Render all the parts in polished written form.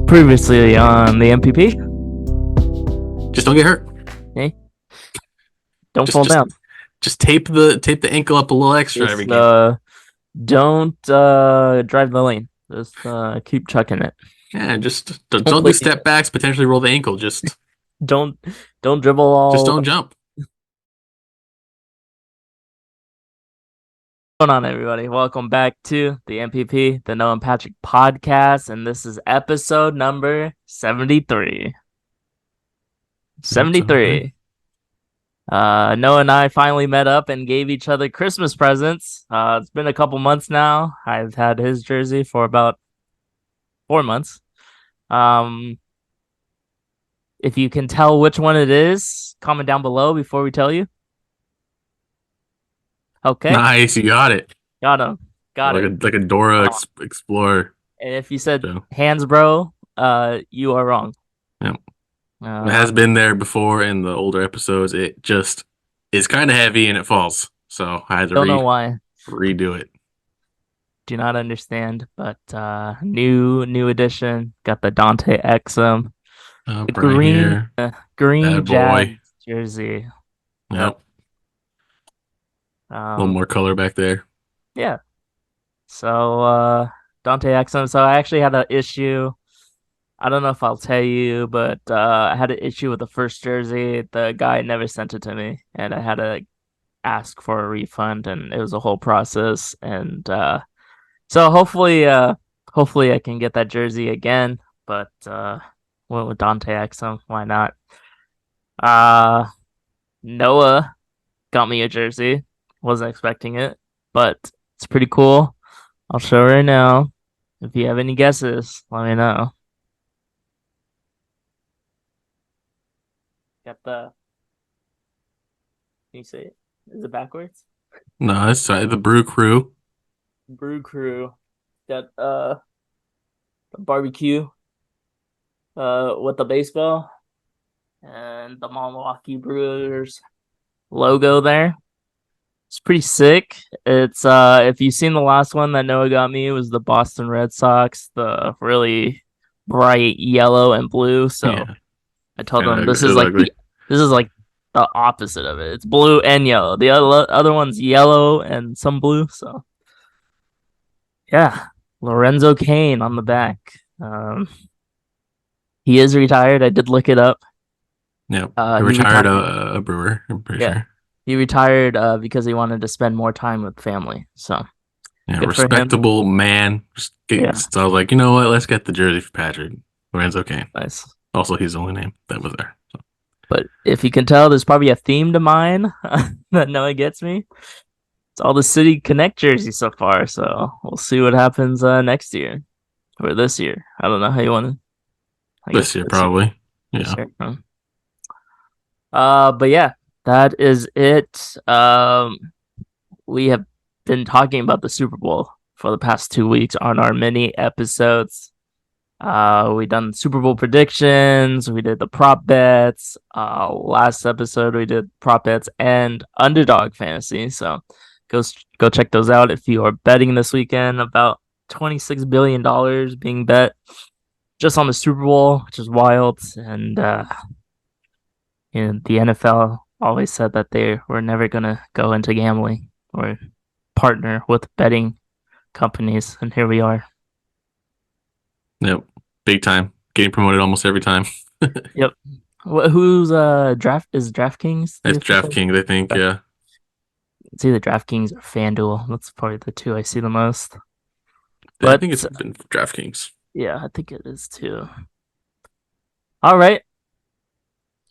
Previously on the MPP. Just don't get hurt. Hey, don't Just fall just down. just tape the ankle up a little extra every Just game. don't drive the lane. Just keep chucking it. Yeah, just don't do Hopefully, step backs, potentially roll the ankle. don't don't dribble Just all. don't jump. What's going on, everybody? Welcome back to the MPP, the Noah and Patrick podcast, and this is episode number 73. 73. Noah and I finally met up and gave each other Christmas presents. It's been a couple months now. I've had his jersey for about 4 months. If you can tell which one it is, comment down below before we tell you. Okay, Nice, you got it. got him, got Like it. a Dora Uh, Explorer. and if you said So hands, bro, you are wrong. yeah, it Uh, has been there before in the older episodes. It just is kind of heavy and it falls. So I had to don't know why. redo it. Do not understand, but new edition. Got the Dante Exum, the Right here, green bad boy. Jags jersey. Yep. Yep, a little more color back there. Yeah. So Dante Exum. So I actually had an issue. I don't know if I'll tell you, but I had an issue with the first jersey. The guy never sent it to me, and I had to ask for a refund, and it was a whole process. And so hopefully I can get that jersey again. But went with Dante Exum. Why not? Uh, Noah got me a jersey. Wasn't expecting it, but it's pretty cool. I'll show right now. If you have any guesses, let me know. Got the. Can you see it? Is it backwards? No, that's right. The Brew Crew. Brew Crew. Got barbecue. With the baseball and the Milwaukee Brewers logo there. It's pretty sick. It's if you've seen the last one that Noah got me, it was the Boston Red Sox, the really bright yellow and blue. So Yeah, I told kind him of it was ugly. this is like the opposite of it. It's blue and yellow. The other one's yellow and some blue. So yeah, Lorenzo Kane on the back. He is retired. I did look it up. Yep, he He retired retired. a brewer. I'm pretty Yeah, sure. he retired because he wanted to spend more time with family. So Yeah, good for him. respectable man. Yeah, So I was like, you know what? Let's get the jersey for Patrick. Lorenzo Kane. nice. Also, he's the only name that was there. So. But if you can tell, there's probably a theme to mine that Noah gets me. It's all the City Connect jerseys so far. So we'll see what happens next year or this year. I don't know how you want to. I guess This year, this year. probably. This Yeah. year. Huh? But yeah, that is it. We have been talking about the Super Bowl for the past 2 weeks on our mini episodes. We done Super Bowl predictions. We did the prop bets. Last episode we did prop bets and underdog fantasy. So go check those out if you are betting this weekend. About $26 billion being bet just on the Super Bowl, which is wild. And the NFL always said that they were never gonna go into gambling or partner with betting companies, and here we are. Yep. Big time. Getting promoted almost every time. Yep. Who's DraftKings the It's official? DraftKings, I think. Yeah. It's either DraftKings or FanDuel. That's probably the two I see the most. I But think it's been DraftKings. yeah, I think it is too. All right,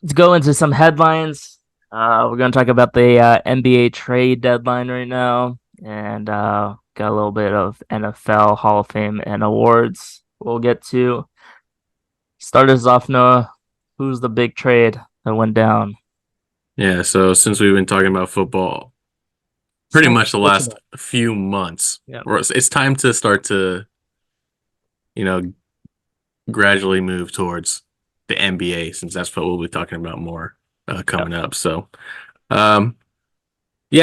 let's go into some headlines. We're gonna talk about the NBA trade deadline right now, and got a little bit of NFL Hall of Fame and awards. We'll get to. Start us off, Noah. Who's the big trade that went down? Yeah. So since we've been talking about football pretty much the last few months, Yeah. it's time to start to, you know, gradually move towards the NBA since that's what we'll be talking about more coming up. So, yeah,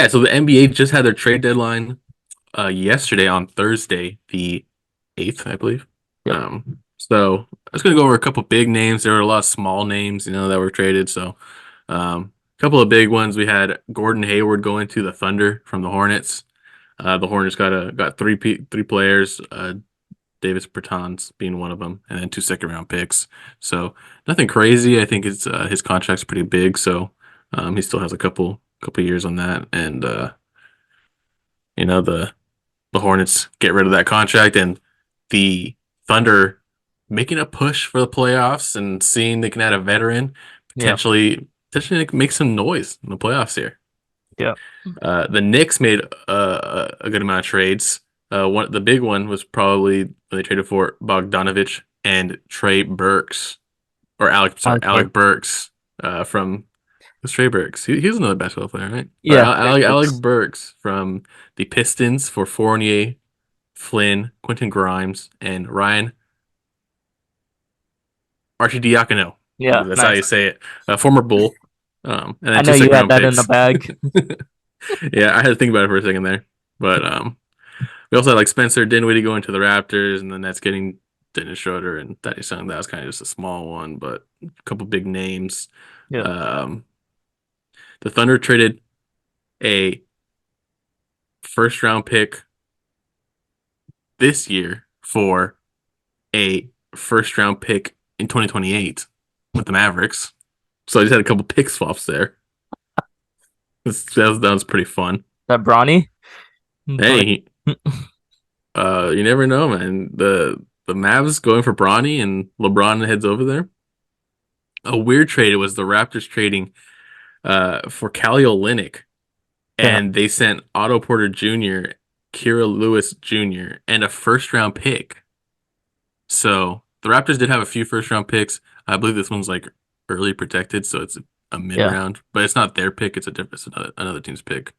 so the NBA just had their trade deadline yesterday on Thursday, the 8th, I believe. Yep. So I was gonna go over a couple big names. There were a lot of small names, that were traded. So a couple of big ones. We had Gordon Hayward going to the Thunder from the Hornets. The Hornets got three players. Davis Bertans being one of them, and then two second-round picks. So nothing crazy. I think it's his contract's pretty big, so he still has a couple years on that. And you know the Hornets get rid of that contract, and the Thunder making a push for the playoffs and seeing they can add a veteran Yeah, potentially make some noise in the playoffs here. yeah. The Knicks made a good amount of trades. The big one was probably when they traded for Bogdanovich and Trey Burks, or Alex Alec Burks. Burks from who's Trey Burks. He was another basketball player, right? Or Yeah, Trey Alec Burks. Burks from the Pistons for Fournier, Flynn, Quentin Grimes, and Ryan Archidiakono. I Yeah, believe that's how you nice. say it. Former Bull, and I then know two you second had round that in the picks. bag. Yeah, I had to think about it for a second there, but we also had like Spencer Dinwiddie going to the Raptors, and then that's getting Dennis Schroeder and Thaddeus Young. That was kind of just a small one, but a couple big names. Yeah, Um, the Thunder traded a first round pick this year for a first round pick in 2028 with the Mavericks. So I just had a couple pick swaps there. That was pretty fun. that Bronny. Hey, you never know, man. The Mavs going for Bronny and LeBron heads over there. A weird trade. It was the Raptors trading for Kelly Olynyk, Yeah, and they sent Otto Porter Jr., Kira Lewis Jr., and a first round pick. So the Raptors did have a few first round picks. I believe this one's like early protected, so it's a mid yeah, round, but it's not their pick. It's another team's pick.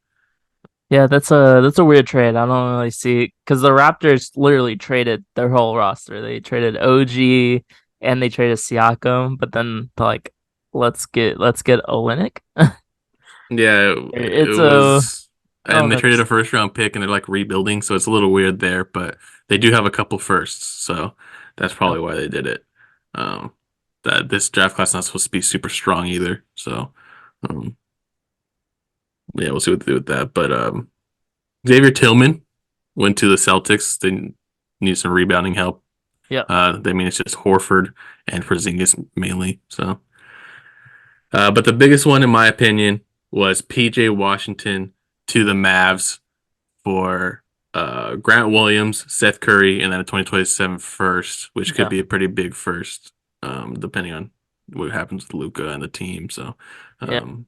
yeah. That's a weird trade. I don't really see because the Raptors literally traded their whole roster. They traded OG and they traded Siakam, but then like, let's get Olynyk. Yeah, It's it a was, I don't and they traded a understand. first round pick, and they're like rebuilding, so it's a little weird there. But they do have a couple firsts, so that's Yeah, probably why they did it. Um, that this draft class not supposed to be super strong either, so um, yeah, we'll see what they do with that. But Xavier Tillman went to the Celtics. They need some rebounding help. yeah, They mean it's just Horford and Porzingis mainly. So, but the biggest one, in my opinion, was PJ Washington to the Mavs for Grant Williams, Seth Curry, and then a 2027 first, which could yeah, be a pretty big first, depending on what happens with Luca and the team. So, yeah. um,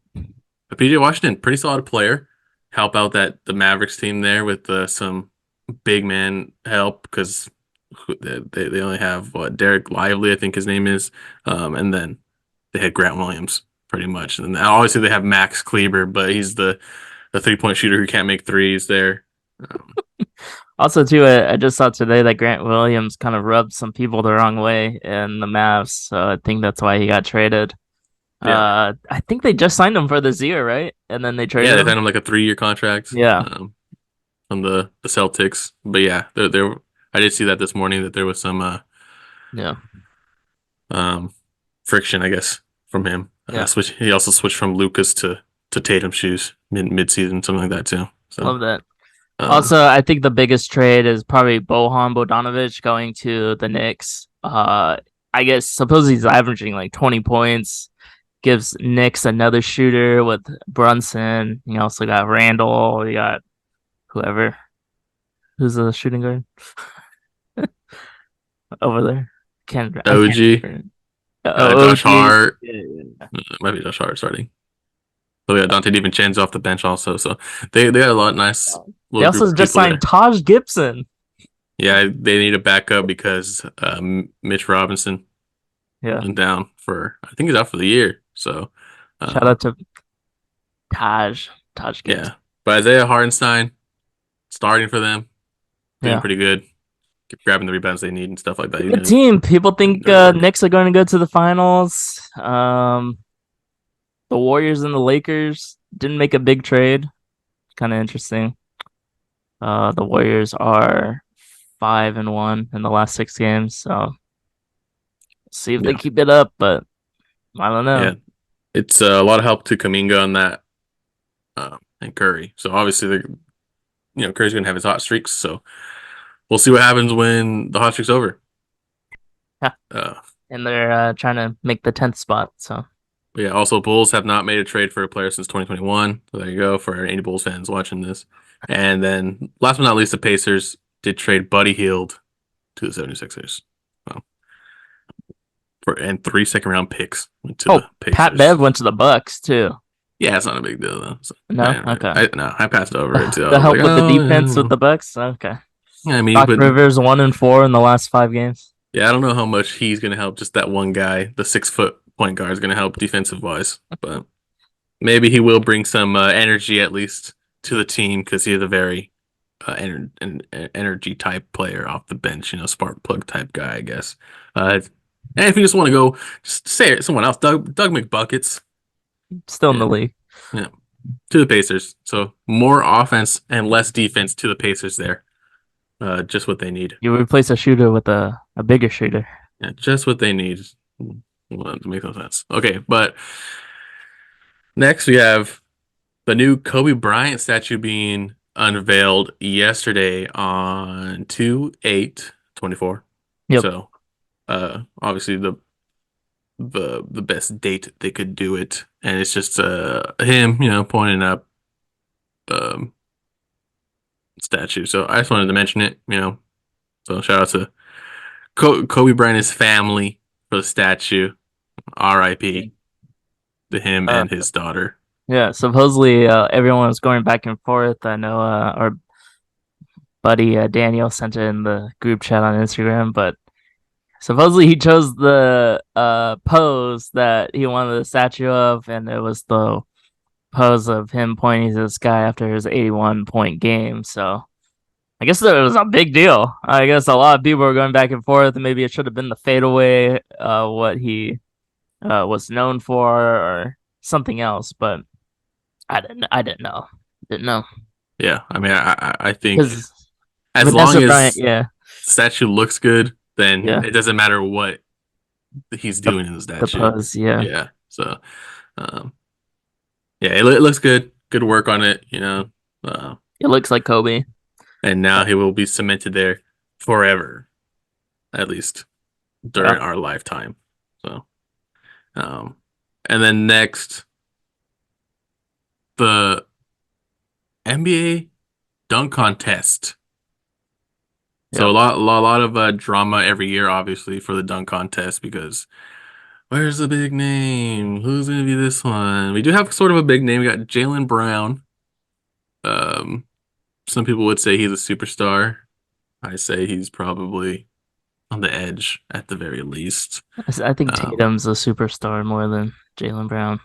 but PJ Washington, pretty solid player. Help out that the Mavericks team there with some big man help because they only have what Derek Lively, I think his name is, and then they had Grant Williams pretty much. And obviously they have Max Kleber, but he's the 3-point shooter who can't make threes there. Um, Also, too, I just saw today that Grant Williams kind of rubbed some people the wrong way in the Mavs, so I think that's why he got traded. yeah, I think they just signed him for this year, right? And then they yeah, traded they him. signed him like a 3-year contract Yeah, from the Celtics. But yeah, there I did see that this morning that there was some yeah, um friction, I guess, from him. yeah. Switch. He also switched from Lucas to Tatum shoes mid season, something like that too. So Love that. um, Also, I think the biggest trade is probably Bohan Bogdanovic going to the Knicks. I guess suppose he's averaging like 20 points, gives Knicks another shooter with Brunson. You also got Randall. You got whoever who's the shooting guard over there. I can't OG, remember. Oh, Josh OG. Hart, Yeah, yeah, yeah. might be Josh Hart starting. So yeah, Dante DiVincenzo off the bench also. So they got a lot of nice They little group also of just people signed there. Taj Gibson. Yeah, they need a backup because Mitch Robinson Yeah. went down for I think he's out for the year. So Shout um, out to Taj Gibson. yeah, but Isaiah Hartenstein starting for them, doing Yeah. pretty good, grabbing the rebounds they need and stuff like that. Good team. People think Doing the work. Knicks are going to go to the finals. The Warriors and the Lakers didn't make a big trade. Kind of interesting. The Warriors are 5-1 in the last 6 games. So See if they Yeah, keep it up, but I don't yeah. know. It's a lot of help to Kaminga on that, and Curry. So obviously, Curry's gonna have his hot streaks. So we'll see what happens when the hot streak's over. Yeah. Uh, And they're trying to make the 10th spot. So, yeah. Also, Bulls have not made a trade for a player since 2021. So there you go for any Bulls fans watching this. And then, last but not least, the Pacers did trade Buddy Hield to the 76ers. Well, and 3 second round picks went to oh, the Pat Pacers. Bev went to the Bucks too. Yeah, it's not a big deal though. So, No, okay. no, I passed over it too. I The was like, help with the defense with oh, the Bucks. Okay. yeah. I mean, Doc but Rivers 1-4 in the last 5 games. yeah, I don't know how much he's gonna help. Just that one guy, the 6 foot point guard, is gonna help defensive wise. But maybe he will bring some energy at least to the team because he's a very energy type player off the bench. Spark plug type guy, I guess. And if you just want to go, just say it, someone else, Doug McBuckets. Still in Yeah, the league. yeah, to the Pacers. So more offense and less defense to the Pacers there. Just what they need. You replace a shooter with a bigger shooter. Yeah, just what they need. Well, to make no sense. Okay, but next we have the new Kobe Bryant statue being unveiled yesterday on 2/8/24. Yep. So, obviously the best date they could do it, and it's just him, pointing up um statue. So I just wanted to mention it. So shout out to Kobe Bryant's family for the statue. R.I.P. to him Uh, and his daughter. yeah. Supposedly, everyone was going back and forth. I know our buddy Daniel sent it in the group chat on Instagram, but supposedly he chose the pose that he wanted the statue of, and it was the pose of him pointing to the sky after his 81 point game. So I guess it was a big deal. I guess a lot of people were going back and forth, and maybe it should have been the fadeaway, what he was known for, or something else. But I didn't know. Didn't know Yeah, I mean, I think because as long Vanessa Bryant, as yeah, the statue looks good, then yeah, it doesn't matter what he's the doing in the the statue. pose, yeah, Yeah. So, um, yeah, it looks good. Good work on it. it looks like Kobe. And now he will be cemented there forever, at least Yeah, during our lifetime. So, um, and then next, the NBA dunk contest. So yep. a lot of drama every year, obviously, for the dunk contest because where's the big name? Who's gonna be this one? We do have sort of a big name. We got Jaylen Brown. Um, some people would say he's a superstar. I say he's probably on the edge at the very least. I think Um, Tatum's a superstar more than Jaylen Brown.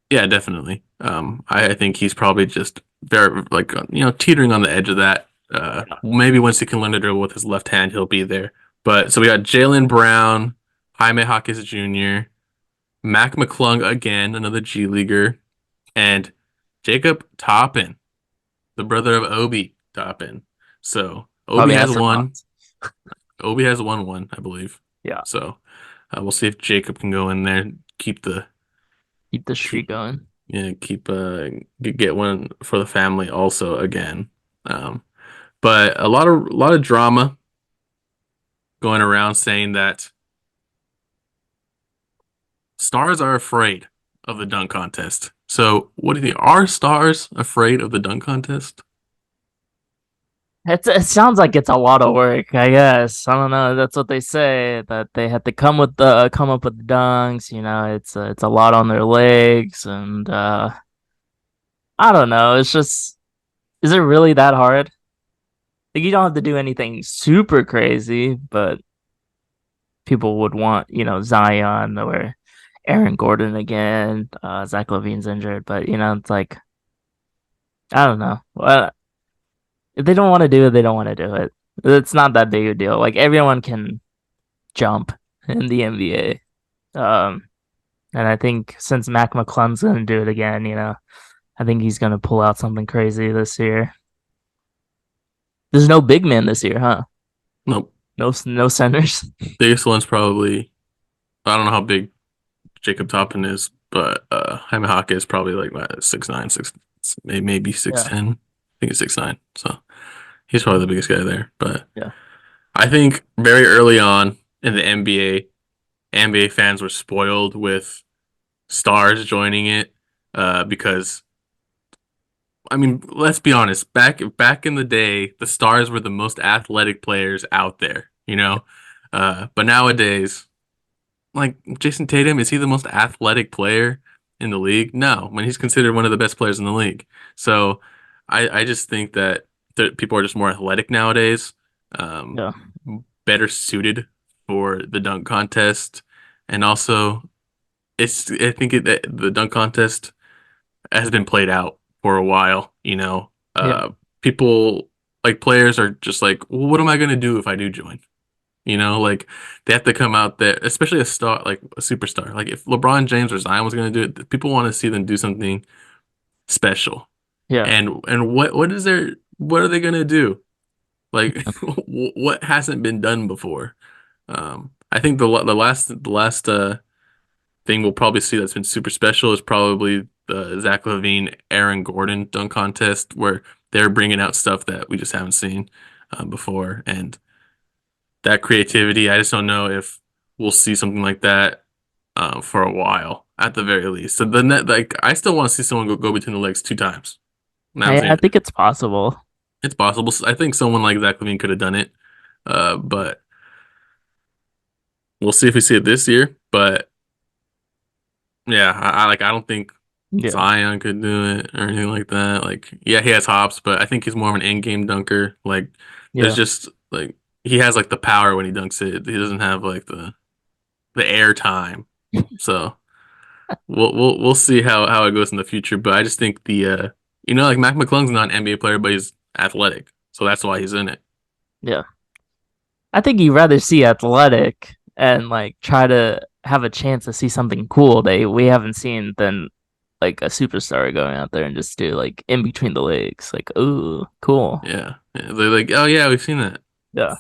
yeah, definitely. I think he's probably just very like teetering on the edge of that. Yeah. Maybe once he can learn to dribble with his left hand, he'll be there. But so we got Jaylen Brown, Jaime Jaquez Jr., Mac McClung again, another G leaguer, and Jacob Toppin, the brother of Obi Toppin. So Obi Probably has has some one. thoughts. Obi has won, I believe. Yeah, So we'll see if Jacob can go in there, keep the keep the streak keep going. yeah keep get one for the family also again. Um, but a lot of drama going around saying that stars are afraid of the dunk contest. So what do you think? Are stars afraid of the dunk contest? It sounds like it's a lot of work. I guess I don't know. That's what they say, that they have to come up with the dunks. It's a lot on their legs, and I don't know. It's just, is it really that hard? Like, you don't have to do anything super crazy, but people would want, Zion or Aaron Gordon again. Zach Levine's injured, but it's like, I don't know. Well, if they don't want to do it, they don't want to do it. It's not that big a deal. Like, everyone can jump in the NBA. And I think since Mac McClung's gonna do it again, I think he's gonna pull out something crazy this year. There's no big man this year, huh? Nope. No centers. Biggest one's probably. I don't know how big Jacob Toppin is, but Jaime Hawk is probably like 6'9", maybe Yeah, 6'10". I think it's 6'9". So he's probably the biggest guy there. But yeah, I think very early on in the NBA fans were spoiled with stars joining it because I mean, let's be honest. Back in the day, the stars were the most athletic players out there, you know. But nowadays, like Jason Tatum, is he the most athletic player in the league? No, when he's considered one of the best players in the league. So I just think that people are just more athletic nowadays, um, yeah, better suited for the dunk contest, and also I think the dunk contest has been played out for a while, you know. yeah, People like players are just like, well, what am I gonna do if I do join? You know, like they have to come out there, especially a star, like a superstar. Like if LeBron James or Zion was gonna do it, people want to see them do something special. yeah, And what are they gonna do? Like what hasn't been done before? I think the last thing we'll probably see that's been super special is probably the Zach LaVine, Aaron Gordon dunk contest, where they're bringing out stuff that we just haven't seen before, and that creativity. I just don't know if we'll see something like that for a while, at the very least. So the net, like, I still want to see someone go between the legs 2 times. Now I'm I saying think it's possible. it's possible. I think someone like Zach LaVine could have done it, but we'll see if we see it this year. But yeah, I don't think Yeah, Zion could do it or anything like that. Like, yeah, he has hops, but I think he's more of an in-game dunker. Like, there's yeah, just like he has like the power when he dunks it. He doesn't have like the air time. So we'll see how it goes in the future. But I just think like Mac McClung's not an NBA player, but he's athletic, so that's why he's in it. yeah. I think you'd rather see athletic and like try to have a chance to see something cool that we haven't seen than like a superstar going out there and just do like in between the legs. Like, ooh, cool. Yeah, yeah. They're like, oh yeah, we've seen that. Yeah,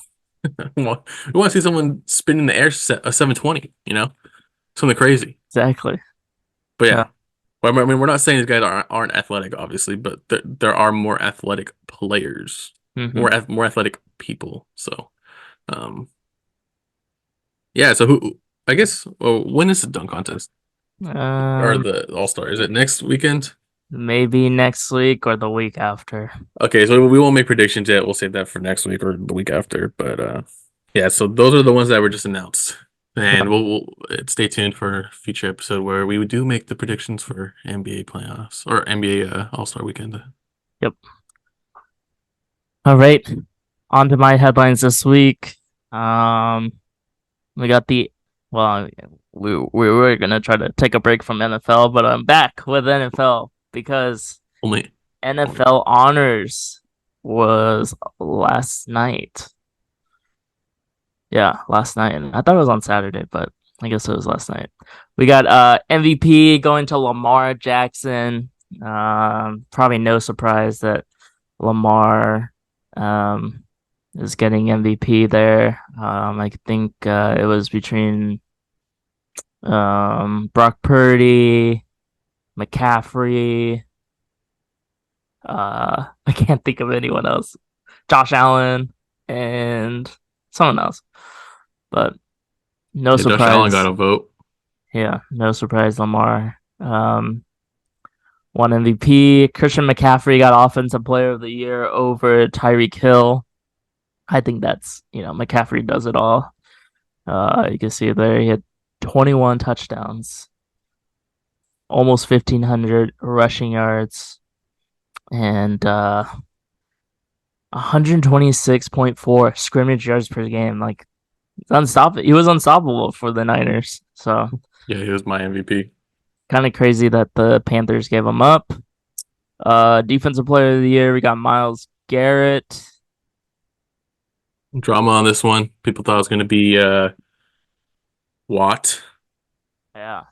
We want to see someone spin in the air a 720. Something crazy. exactly. But Yeah. yeah. Well, I mean, we're not saying these guys aren't athletic, obviously, but there are more athletic players, Hmm. more athletic people. So, um, yeah. So who? I guess. Well, when is the dunk contest or Um, the All Star? Is it next weekend? maybe next week or the week after. Okay, so we won't make predictions yet. We'll save that for next week or the week after. But yeah. So those are the ones that were just announced, and Yeah. we'll stay tuned for a future episode where we do make the predictions for NBA playoffs or NBA All Star weekend. Yep. All right. On to my headlines this week. Um, we got the well, we were gonna try to take a break from NFL, but I'm back with NFL because Only. NFL Honors was last night. Yeah, last night. And I thought it was on Saturday, but I guess it was last night. We got MVP going to Lamar Jackson. Probably no surprise that Lamar um is getting MVP there. I think it was between Brock Purdy, McCaffrey, I can't think of anyone else. Josh Allen and someone else. But no Yeah, Josh Allen got surprise. a vote. Yeah, no surprise Lamar won MVP. Christian McCaffrey got offensive player of the year over Tyreek Hill. I think that's, McCaffrey does it all. You can see it there. He had 21 touchdowns, almost 1,500 rushing yards, and 126.4 scrimmage yards per game. Like, it's unstoppable. He was unstoppable for the Niners. So Yeah, he was my MVP. kind of crazy that the Panthers gave him up. Defensive player of the year, we got Myles Garrett. Drama on this one. People thought it was going to be Watt. Yeah.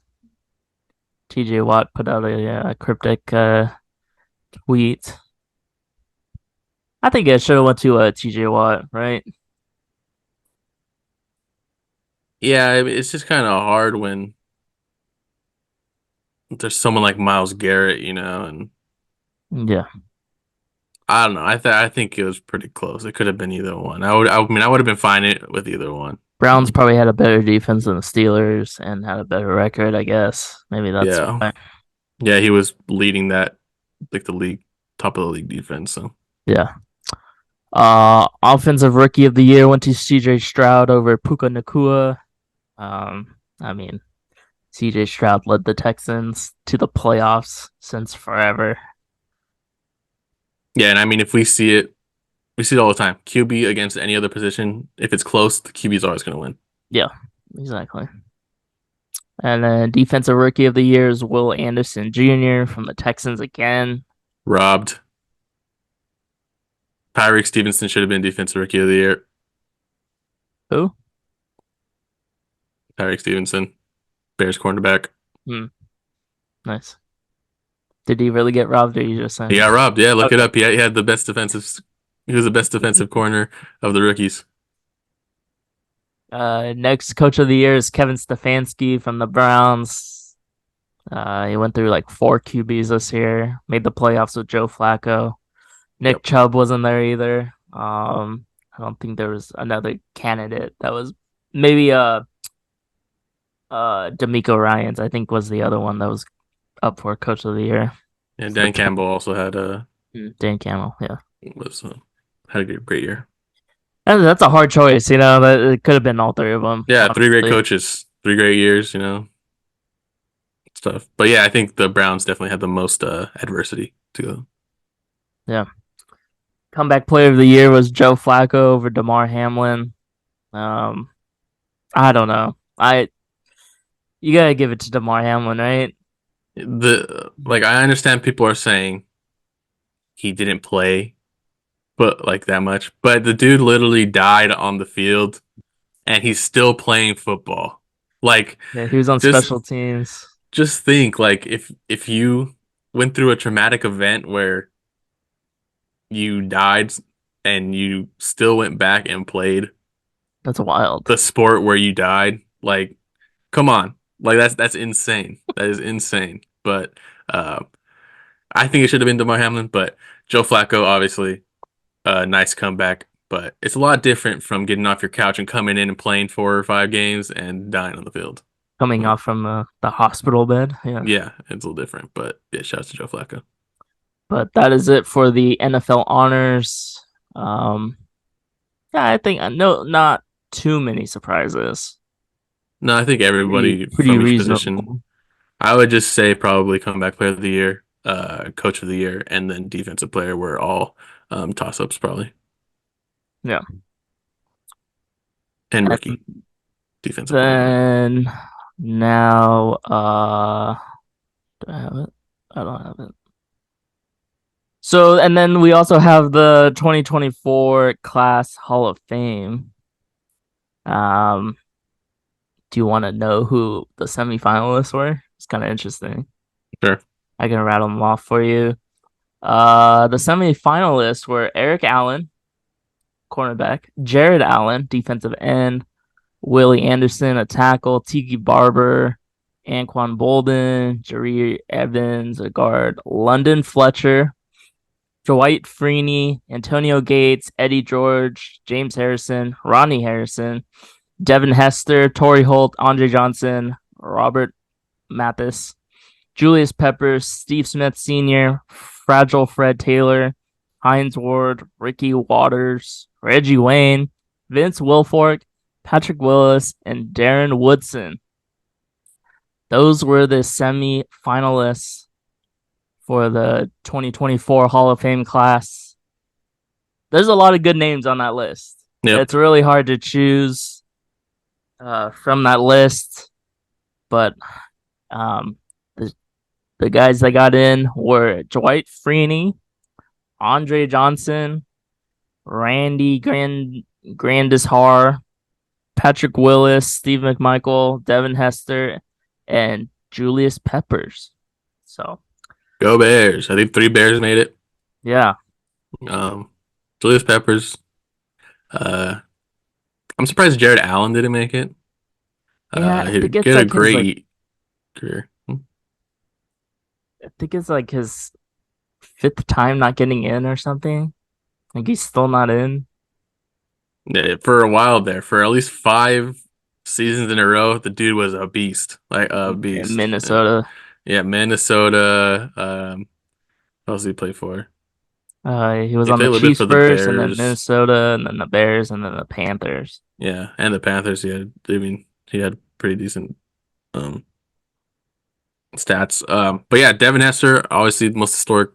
TJ Watt put out a cryptic tweet. I think it should have went to TJ Watt, right? Yeah, it's just kind of hard when there's someone like Miles Garrett, and Yeah. I don't know. I think it was pretty close. It could have been either one. I would have been fine with either one. Browns probably had a better defense than the Steelers and had a better record, I guess. Maybe that's Yeah. why. Yeah, he was leading that like the league top of the league defense. So Yeah. Offensive rookie of the year went to CJ Stroud over Puka Nakua. I mean, CJ Stroud led the Texans to the playoffs since forever. yeah, and I mean if we see it all the time. QB against any other position, if it's close, the QB is always going to win. Yeah, exactly. And then defensive rookie of the year is Will Anderson Jr. from the Texans again. Robbed. Tyreek Stevenson should have been defensive rookie of the year. Who? Tyreek Stevenson, Bears cornerback. Hmm, nice. Did he really get robbed, or you just He saying? got robbed. Yeah, look it Okay. up. He had the best defensive. He was the best defensive corner of the rookies. Next coach of the year is Kevin Stefanski from the Browns. He went through like four QBs this year. Made the playoffs with Joe Flacco. Nick Yep. Chubb wasn't there either. I don't think there was another candidate that was maybe D'Amico Ryans. I think was the other one that was up for coach of the year. And So Dan Campbell also had a Dan Campbell, yeah. was had a great year. And that's a hard choice, you know. That it could have been all three of them, Yeah, three great honestly. coaches, 3 great years. Stuff. But yeah, I think the Browns definitely had the most adversity to them. Yeah. Comeback player of the year was Joe Flacco over DeMar Hamlin. Um, I don't know. I You gotta give it to DeMar Hamlin, right? The like I understand people are saying he didn't play but like that much, but the dude literally died on the field and he's still playing football. Like Yeah, he was on just special teams. just think like if you went through a traumatic event where you died and you still went back and played That's wild. the sport where you died, like come on. Like that's insane. That is insane. But uh I think it should have been DeMar Hamlin, but Joe Flacco obviously nice comeback. But it's a lot different from getting off your couch and coming in and playing 4 or 5 games and dying on the field. Coming So off from the hospital bed. Yeah. yeah, it's a little different. But yeah, shouts to Joe Flacco. But that is it for the NFL honors. Um, yeah, I think no, not too many surprises. No, I think everybody Pretty from each position. reasonable. I would just say probably comeback player of the year, coach of the year, and then defensive player were all toss ups probably. Yeah. And And rookie defensive player of the year. then now, do I have it? I don't have it. So, and then we also have the 2024 Class Hall of Fame. Um, do you want to know who the semifinalists were? It's kind of interesting. Sure. I can rattle them off for you. The semifinalists were Eric Allen, cornerback, Jared Allen, defensive end, Willie Anderson, a tackle, Tiki Barber, Anquan Bolden, Jareer Evans, a guard, London Fletcher, Dwight Freeney, Antonio Gates, Eddie George, James Harrison, Ronnie Harrison, Devin Hester, Torrey Holt, Andre Johnson, Robert Mathis, Julius Peppers, Steve Smith Sr., Fragile Fred Taylor, Hines Ward, Ricky Waters, Reggie Wayne, Vince Wilfork, Patrick Willis, and Darren Woodson. Those were the semi-finalists for the 2024 Hall of Fame class. There's a lot of good names on that list. Yep. It's really hard to choose from that list, but um, the the guys that got in were Dwight Freeney, Andre Johnson, Randy Grandishar, Patrick Willis, Steve McMichael, Devin Hester, and Julius Peppers. So Go Bears. I think 3 Bears made it. yeah, Um, Julius Peppers. Uh, I'm surprised Jared Allen didn't make it. Yeah, He had a great career. I think it's like his fifth time not getting in or something. Like he's still not in. Yeah, for a while there, for at least 5 seasons in a row, the dude was a beast, like a In beast. Yeah, Minnesota. yeah, Minnesota. What else did he play for? He was He on played the a little bit Chiefs for the first, and then Bears. Minnesota, and then the Bears, and then the Panthers. Yeah, and the Panthers. I mean, he had pretty decent um stats. But yeah, Devin Hester, obviously the most historic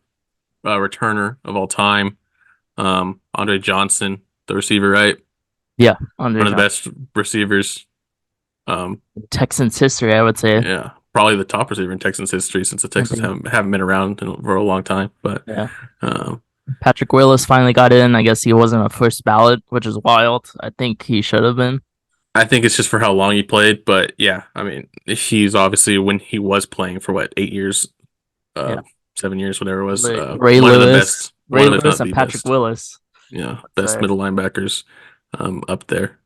returner of all time. Andre Johnson, the receiver, right? Yeah, Andre One of the Johnson. best receivers. Um, Texans history, I would say. yeah, probably the top receiver in Texans history since the I Texans think. haven't been around for a long time. But Yeah. um, Patrick Willis finally got in. I guess he wasn't a first ballot, which is wild. I think he should have been. I think it's just for how long he played. But yeah, I mean, he's obviously when he was playing for what 8 years, Yeah. 7 years, whatever it was, Ray one of the Lewis, best, Ray one of if Lewis, not and the Patrick best. Willis. Yeah, Let's best say. middle linebackers up there.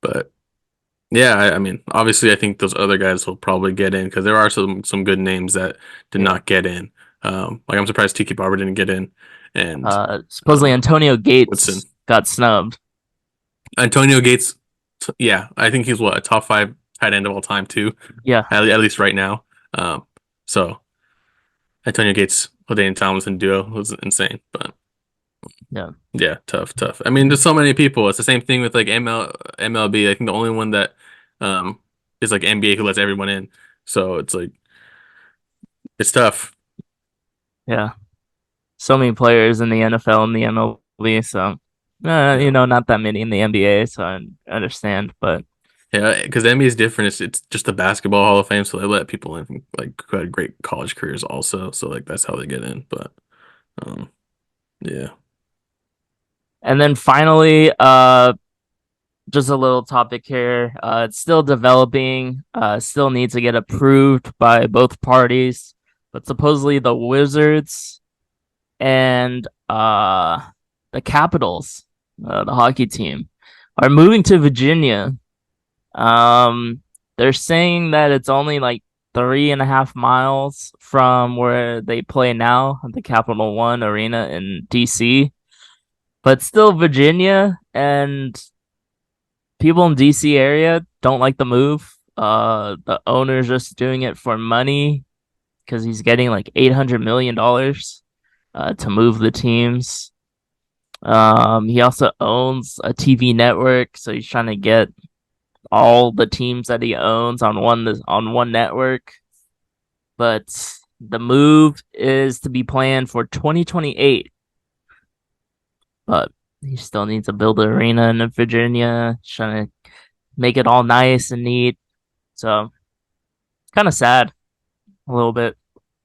But yeah, I mean, obviously, I think those other guys will probably get in because there are some good names that did Yeah. not get in. Like I'm surprised Tiki Barber didn't get in, and Supposedly Antonio Woodson, Gates got snubbed. Antonio Gates. Yeah, I think he's what a top 5 tight end of all time too, Yeah. at least right now. So Antonio Gates, LaDainian Tomlinson duo was insane, but Yeah. yeah, tough, tough. I mean, there's so many people. It's the same thing with like MLB. I think the only one that um is like NBA who lets everyone in. So it's like it's tough. Yeah. So many players in the NFL and the MLB. So, Yeah. not that many in the NBA. So I understand. But Yeah, because NBA is different. It's just the basketball Hall of Fame, so they let people in like who had great college careers also. So like that's how they get in. But um yeah. and then finally, just a little topic here. It's still developing. Still needs to get approved by both parties. But supposedly the Wizards and the Capitals, the hockey team, are moving to Virginia. Um, they're saying that it's only like 3.5 miles from where they play now at the Capital One Arena in DC, but still Virginia, and people in DC area don't like the move. The owner's just doing it for money because he's getting like $800 million to move the teams. He also owns a TV network, so he's trying to get all the teams that he owns on one network. But the move is to be planned for 2028. But he still needs to build an arena in Virginia, he's trying to make it all nice and neat. So it's kind of sad a little bit.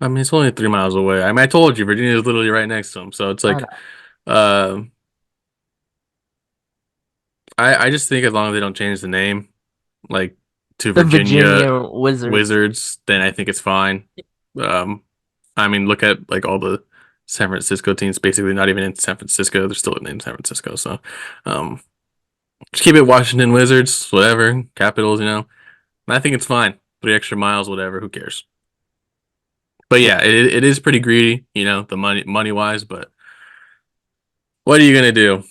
I mean, it's only 3 miles away. I mean, I told you, Virginia is literally right next to him. So it's I like, know. um, I just think as long as they don't change the name, like to The Virginia Virginia Wizards. Wizards, then I think it's fine. Um, I mean, look at like all the San Francisco teams, basically not even in San Francisco. They're still named San Francisco. So, um, just keep it Washington Wizards, whatever, Capitals, you know. I think it's fine. 3 extra miles, whatever, who cares? But Yeah. yeah, it is pretty greedy, you know, the money wise, but what are you gonna do?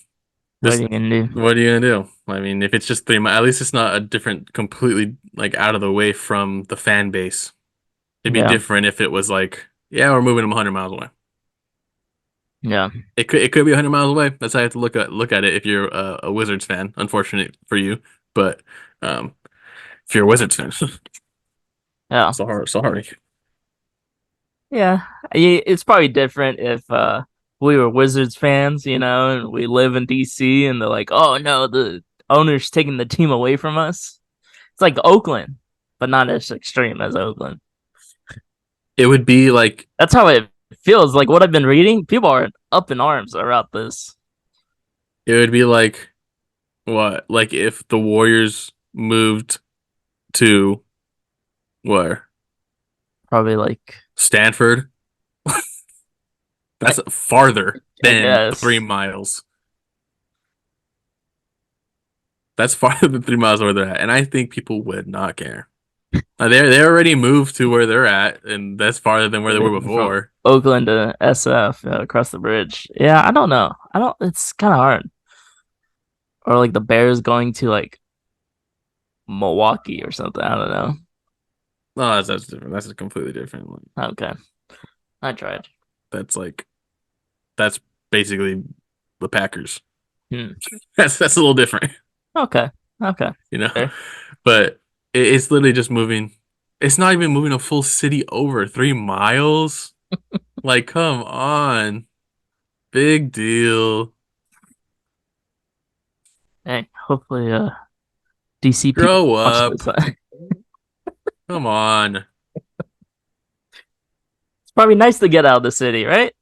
What are This you gonna do? what are you gonna do? I mean, if it's just 3 miles, at least it's not a different, completely like out of the way from the fan base. It'd be Yeah. different if it was like, yeah, we're moving them 100 miles away. Yeah. It could be 100 miles away. That's how you have to look at it if you're a Wizards fan. Unfortunate for you, but um, if you're a Wizards fan, Yeah. so hard. Yeah. It's probably different if we were Wizards fans, and we live in DC and they're like, "Oh no, the owner's taking the team away from us." It's like Oakland, but not as extreme as Oakland. It would be like That's how it feels. Like what I've been reading, people are up in arms about this. it would be like what? Like if the Warriors moved to where? Probably like, Stanford. That's farther I than guess. 3 miles. That's farther than 3 miles where they're at, and I think people would not care. They already moved to where they're at, and that's farther than where Yeah, they they were moved from before. Oakland to SF across the bridge. Yeah, I don't know. I don't. It's kind of hard. Or like the Bears going to like Milwaukee or something. I don't know. No, that's different. That's a completely different. Like, Okay, I tried. that's like that's basically the Packers. Hmm. That's a little different, Okay. Okay. you know. Fair. But it's literally just moving. It's not even moving a full city over 3 miles. Like, come on, big deal. Hey, hopefully, DC people Grow watch up. this. It's Come on. probably nice to get out of the city, right? A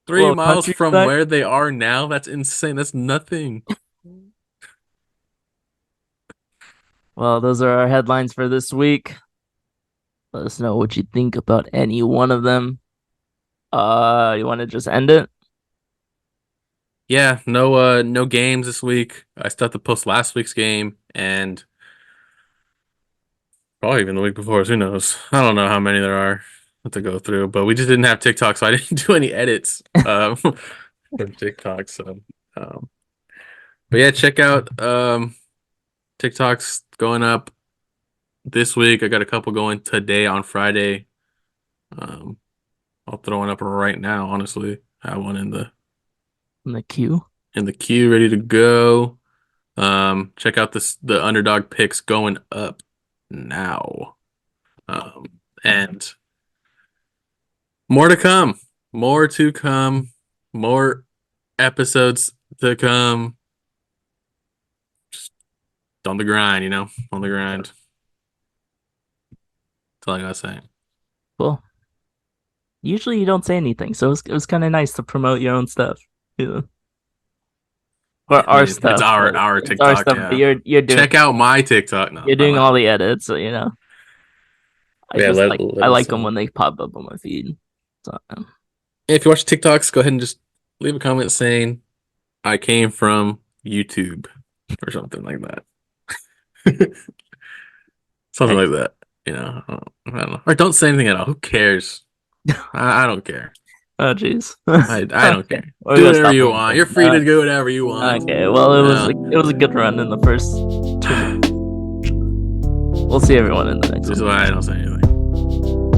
Three little miles from countryside. where they are now, that's insane. That's nothing. Well, those are our headlines for this week. Let us know what you think about any one of them. You want to just end it? Yeah, no games this week. I still have to post last week's game and probably even the week before. Who knows? I don't know how many there are to go through, but we just didn't have TikTok, so I didn't do any edits from TikTok. So, um, but yeah, check out TikTok's going up this week. I got a couple going today on Friday. Um, I'll throw one up right now. Honestly, I have one In the queue. in the queue, ready to go. Check out the underdog picks going up now. Um, and more to come. More to come. More episodes to come. Just on the grind, on the grind. That's all I gotta say. Cool. Usually you don't say anything, so it was kind of nice to promote your own stuff. Yeah. Yeah, Or I our mean, it's stuff, our but our it's our TikTok, stuff. But yeah. you're doing Check out my TikTok. No, you're not doing my all own. the edits, so I Yeah, just I let like us them when they pop up on my feed. So if you watch TikToks, go ahead and just leave a comment saying I came from YouTube or something like that. Something like nice. that. I don't know. Or don't say anything at all. Who cares? I don't care. Oh jeez. I don't Okay, care. we're Do gonna whatever stop you them want. then. You're free to do whatever you want. Okay. Well, Yeah. it was a good run in the first 2 minutes. We'll see everyone in the next This is one. why I don't say anything.